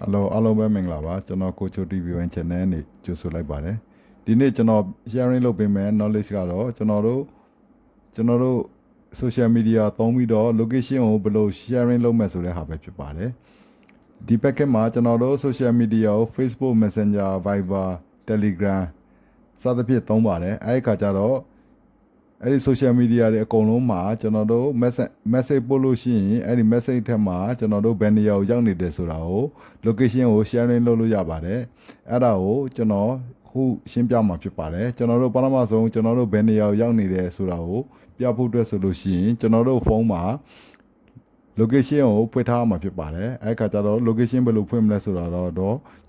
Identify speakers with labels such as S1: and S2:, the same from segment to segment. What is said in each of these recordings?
S1: Hello အားလုံးပဲမင်္ဂလာပါကျွန်တော်ကိုချို TV 1 channel နဲ့ကြိုဆိုလိုက်ပါတယ်ဒီနေ့ကျွန်တော် sharing လုပ်ပေးမယ် knowledge ကတော့ကျွန်တော်တို့ social media သုံးပြီးတော့ location ကိုဘယ်လို sharing လုပ်မယ်ဆိုတဲ့ဟာပဲဖြစ်ပါတယ်ဒီ packet မှာကျွန်တော်တို့ social media ကို Facebook Messenger Viber Telegram စသဖြင့်သုံးပါတယ်အဲဒီခါကျတော့အဲ့ဒီ social media တွေအကုန်လုံးမှာကျွန်တော်တို့ message ပို့လို့ရှိရင်အဲ့ဒီ message ထက်မှာကျွန်တော်တို့ဘယ်နေရာကိုရောက်နေတယ်ဆိုတာကို location ကို sharing လုပ်လို့ရပါတယ်အဲ့ဒါကိုကျွန်တော်ခုရှင်းပြမှာဖြစ်ပါတယ်ကျွန်တော်တို့ပထမဆုံးကျွန်တော်တို့ဘယ်နေရာကိုရောက်နေတယ်ဆိုတာကိုပြဖို့အတွက်ဆိုလို့ရှိရင်ကျွန်တော်တို့ဖုန်းမှာ location ကိုဖွင့်ထားမှာဖြစ်ပါတယ်အဲ့ခါကျတော့ location ဘယ်လိုဖွင့်မလဲဆိုတာတော့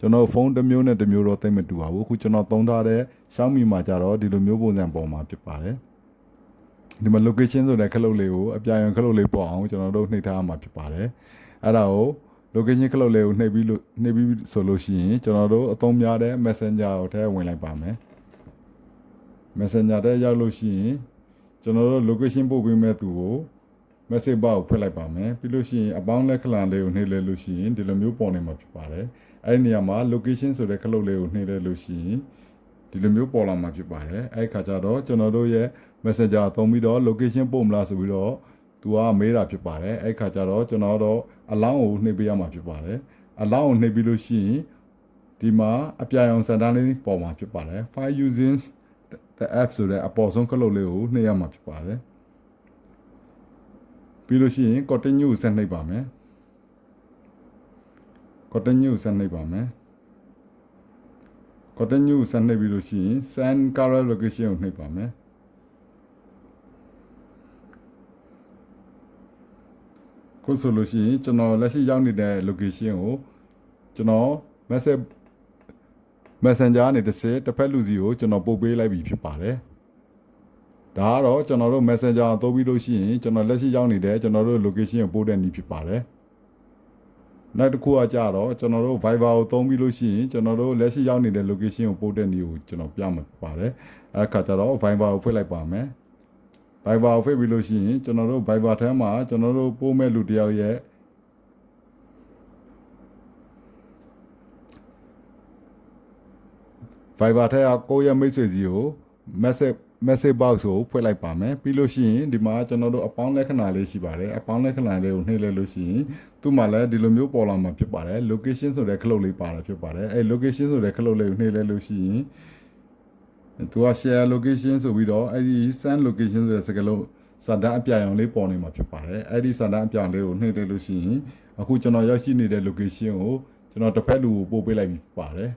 S1: ကျွန်တော်ဖုန်းတစ်မျိုးနဲ့တစ်မျိုးတော့သိမတူပါဘူးအခုကျွန်တော်သုံးထားတဲ့ Xiaomi မှာကျတော့ဒီလိုမျိုးပုံစံပေါ်မှာဖြစ်ပါတယ်ဒီမှာ location ဆိုတဲ့ခလုတ်လေးကိုအပြာရောင်ခလုတ်လေးပေါ်အောင်ကျွန်တော်တို့နှိပ်ထားမှာဖြစ်ပါတယ်အဲ့ဒါကို location ခလုတ်လေးကိုနှိပ်ပြီးဆိုလို့ရှိရင်ကျွန်တော်တို့အသုံးများတဲ့ messenger ကိုထဲဝင်လိုက်ပါမယ် messenger ထဲရောက်လို့ရှိရင်ကျွန်တော်တို့ location ပို့ပေးမဲ့သူကို message bar ကိုဖွင့်လိုက်ပါမယ်ပြီးလို့ရှိရင်အပေါင်းလက်ခလန်လေးကိုနှိပ်လဲလို့ရှိရင်ဒီလိုမျိုးပေါ်နေမှာဖြစ်ပါတယ်အဲ့ဒီနေရာမှာ location ဆိုတဲ့ခလုတ်လေးကိုနှိပ်လဲလို့ရှိရင်ဒီလိုမျိုးပေါ်လာမှာဖြစ်ပါတယ်အဲ့ခါကျတော့ကျွန်တော်တို့ရဲ့ messenger သုံးပြီးတော့ location ပို့မလားဆိုပြီးတော့သူကမေးတာဖြစ်ပါတယ်အဲ့ခါကျတော့ကျွန်တော်တို့ allow ကိုနှိပ်ပေးရမှာဖြစ်ပါတယ် allow ကိုနှိပ်ပြီးလို့ရှိရင်ဒီမှာအပြာရောင်စံတန်းလေးပေါ်မှာဖြစ်ပါတယ် file using the app ဆိုတဲ့အပေါ်ဆုံးခလုတ်လေးကိုနှိပ်ရမှာဖြစ်ပါတယ်ပြီးလို့ရှိရင် continue ကိုဆက်နှိပ်ပါမယ် continue ကိုဆက်နှိပ်ပါမယ် continue ဆက်နှိပ်ပြီးလို့ရှိရင် send current location ကိုနှိပ်ပါမယ်ခုဆိုလို့ရှိရင်ကျွန်တော်လက်ရှိရောက်နေတဲ့ location ကိုကျွန်တော် messenger နဲ့တစ်ဖက်လူစီကိုကျွန်တော်ပို့ပေးလိုက်ပြီဖြစ်ပါတယ်ဒါကတော့ကျွန်တော်တို့ messenger သုံးပြီးလို့ရှိရင်ကျွန်တော်လက်ရှိရောက်နေတဲ့ကျွန်တော်တို့ location ကိုပို့တဲ့နည်းဖြစ်ပါတယ်နောက်တစ်ခုကကြတော့ကျွန်တော်တို့ Viber ကိုသုံးပြီးလို့ရှိရင်ကျွန်တော်တို့လက်ရှိရောက်နေတဲ့ location ကိုပို့တဲ့နည်းကိုကျွန်တော်ပြမှာဖြစ်ပါတယ်အဲ့ခါကျတော့ Viber ကိုဖွင့်လိုက်ပါမယ် Viber ကိုဖွင့်ပြီးလို့ရှိရင်ကျွန်တော်တို့ Viber ထဲမှာကျွန်တော်တို့ပို့မဲ့လူတယောက်ရဲ့Viber ထဲကကိုယ့်ရဲ့မိတ်ဆွေစီကို message box ကိုဖွင့်လိုက်ပါမယ်ပြီးလို့ရှိရင်ဒီမှာကျွန်တော်တို့အပေါင်းလက္ခဏာလေးရှိပါတယ်အပေါင်းလက္ခဏာလေးကိုနှိပ်လိုက်လို့ရှိရင်သူ့မှာလည်းဒီလိုမျိုးပေါ်လာမှာဖြစ်ပါတယ် location ဆိုတဲ့ခလုတ်လေးပါတာဖြစ်ပါတယ်အဲ location ဆိုတဲ့ခလုတ်လေးကိုနှိပ်လိုက်လို့ရှိရင်သူက share location ဆိုပြီးတော့အဲ့ဒီ send location ဆိုတဲ့စကားလုံးစာတန်းအပြာရောင်လေးပေါ်နေမှာဖြစ်ပါတယ်အဲ့ဒီစာတန်းအပြာရောင်လေးကိုနှိပ်လိုက်လို့ရှိရင်အခုကျွန်တော်ရောက်ရှိနေတဲ့ location ကိုကျွန်တော်တစ်ဖက်လူကိုပို့ပေးလိုက်ပြီဖြစ်ပါတယ်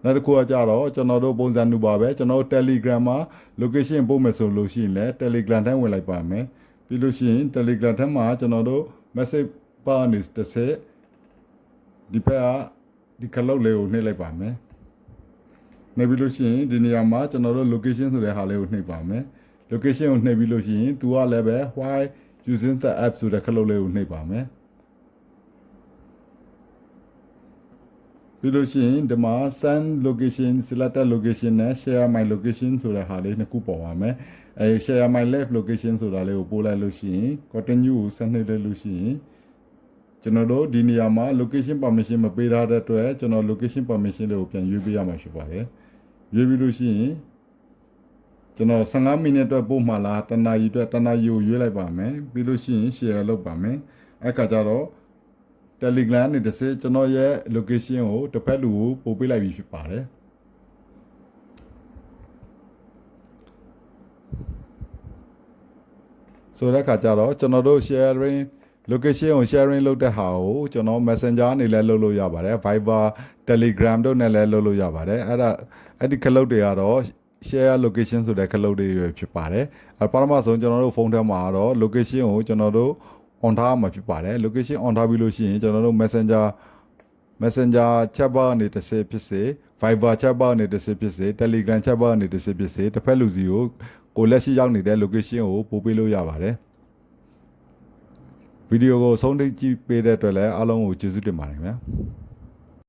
S1: နောက်တစ်ခုကကြတော့ကျွန်တော်တို့ပုံစံတူပါပဲကျွန်တော်တို့ Telegram မှာ location ပို့မယ်ဆိုလို့ရှိရင်လည်း Telegram ထဲဝင်လိုက်ပါမယ်ပြီးလို့ရှိရင် Telegram ထဲမှာကျွန်တော်တို့ message bar နဲ့တစ်ဆက်ဒီဖက်ကဒီခလုတ်လေးကိုနှိပ်လိုက်ပါမယ်နှိပ်ပြီးလို့ရှိရင်ဒီနေရာမှာကျွန်တော်တို့ location ဆိုတဲ့ဟာလေးကိုနှိပ်ပါမယ် location ကိုနှိပ်ပြီးလို့ရှိရင်သူကလည်းပဲ why using the app ဆိုတဲ့ခလုတ်လေးကိုနှိပ်ပါမယ်ပြီးလို့ရှိရင်ဒီမှာ send location selected location နဲ့ share my location ဆိုတဲ့ဟာလေးနှစ်ခုပေါ်ပါမယ်အဲ share my live location ဆိုတာလေးကိုပို့လိုက်လို့ရှိရင် continue ကိုဆက်နှိပ်လိုက်လို့ရှိရင်ကျွန်တော်တို့ဒီနေရာမှာ location permission မပေးထားတဲ့အတွက်ကျွန်တော် location permission လေးကိုပြန်ရွေးပေးရမှာဖြစ်ပါတယ်ရွေးပြီးလို့ရှိရင်ကျွန်တော်15မိနစ်အတွက်ပို့မှလားတနာရီအတွက်တနာရီကိုရွေးလိုက်ပါမယ်ပြီးလို့ရှိရင် share လုပ်ပါမယ်အဲ့ခါကျတော့Telegram နဲ့တစ်စက်ကျွန်တော်ရဲ့ location ကိုတစ်ဖက်လူကိုပို့ပေးလိုက်ပြီဖြစ်ပါတယ်ဆိုတဲ့အခါကျတော့ကျွန်တော်တို့ sharing location ကို sharing လုပ်တဲ့ဟာကိုကျွန်တော် messenger နဲ့လည်းလုပ်လို့ရပါတယ် Viber Telegram တို့နဲ့လည်းလုပ်လို့ရပါတယ်အဲ့ဒီခလုတ်တွေကတော့ share location ဆိုတဲ့ခလုတ်တွေဖြစ်ပါတယ်ပထမဆုံးကျွန်တော်တို့ဖုန်းထဲမှာတော့ location ကိုကျွန်တော်တို့ on ထားမှာဖြစ်ပါတယ် location on ထားပြီးလို့ရှိရင်ကျွန်တော်တို့ messenger chat bar နဲ့တစ်စက်ဖြစ်စေ Viber chat bar နဲ့တစ်စက်ဖြစ်စေ Telegram chat bar နဲ့တစ်စက်ဖြစ်စေတစ်ဖက်လူစီကိုလက်ရှိရောက်နေတဲ့ location ကိုပို့ပေးလို့ရပါတယ်ဗီဒီယိုကိုဆုံးထိကြည့်ပေးတဲ့အတွက်လည်းအားလုံးကိုကျေးဇူးတင်ပါတယ်ခင်ဗျာ